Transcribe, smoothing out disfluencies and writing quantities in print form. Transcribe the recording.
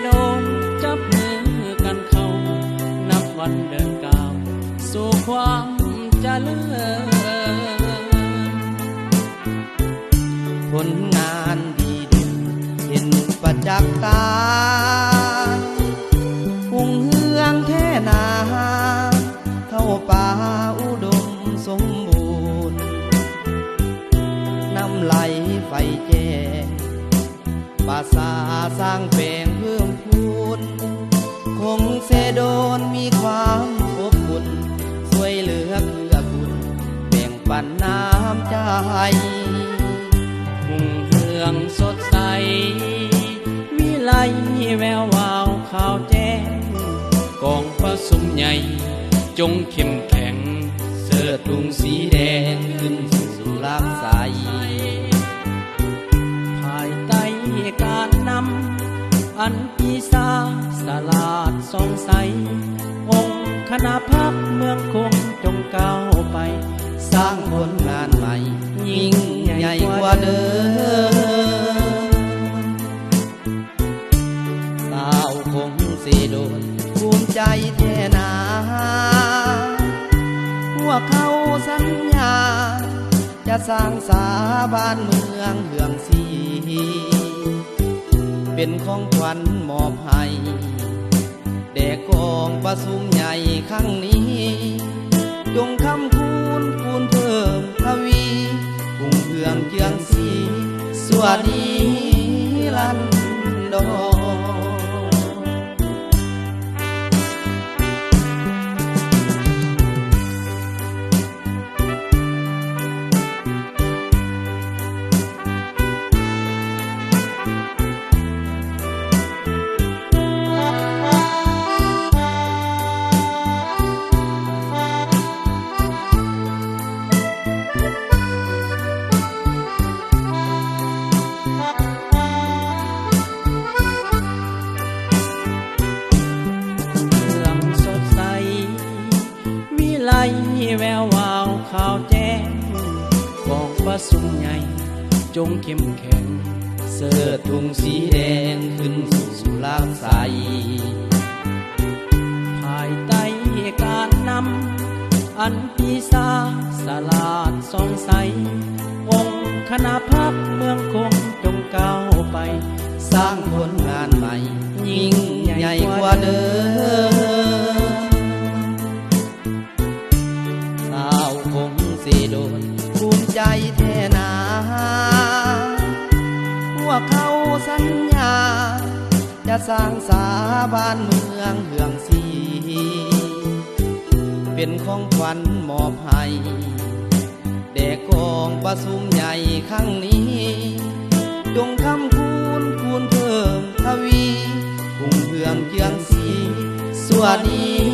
โดนจับมือกันเข้านับวันเดินก้าวสู่ความเจริญผลงานดีเด่นเห็นประจักษ์ตาหุ่งเฮืองแท่นาเข้าป่าอุดมสมบูรณ์น้ำไหลไฟแจ้งป่าสาสร้างแปลงเพิ่มพูนคงเสโดนมีความอบอุ่นช่วยเหลือเกื้อกูลแบ่งปันน้ำใจหุ่งเฮืองสดใสวิไลแวววาวขาวแจ้งกองประสุมใหญ่จงเข้มแข็งเสื้อตุงสีแดงขึ้นสู่ลากใสภายใต้การนำอันปีศาจสลาดสงสัยองค์คณะพักเมืองคงจงก้าวไปสร้างผลงานใหม่ยิ่งใหญ่กว่าเดิมสาวคงสีโดนภูมิใจแท่นาพวกเขาสัญญาจะสร้างสาบ้านเมืองเฮืองสีเป็นของขวัญมอบให้แด่กองประชุมใหญ่ครั้งนี้จงคำคูณเพิ่มทวีหุ่งเฮืองเจืองสีสวัสดีลันดอแวววาวขาวแจ้งกองประสุมใหญ่จงเข้มแข็งเสื้อถุงสีแดงขึ้นสู่ลากใสภายใต้การนำอันปีศาจสลาดสงสัยองค์คณะพักเมืองคงจงก้าวไปสร้างผลงานใหม่ยิ่งใหญ่กว่าเดิมโดนภูมิใจแท่นาพวกเขาสัญญาจะสร้างสาบ้านเมืองเฮืองสีเป็นของขวัญมอบให้แด่กองประชุมใหญ่ครั้งนี้จงคำคูณเพิ่มทวีหุ่งเฮืองเจืองสีสวัสดี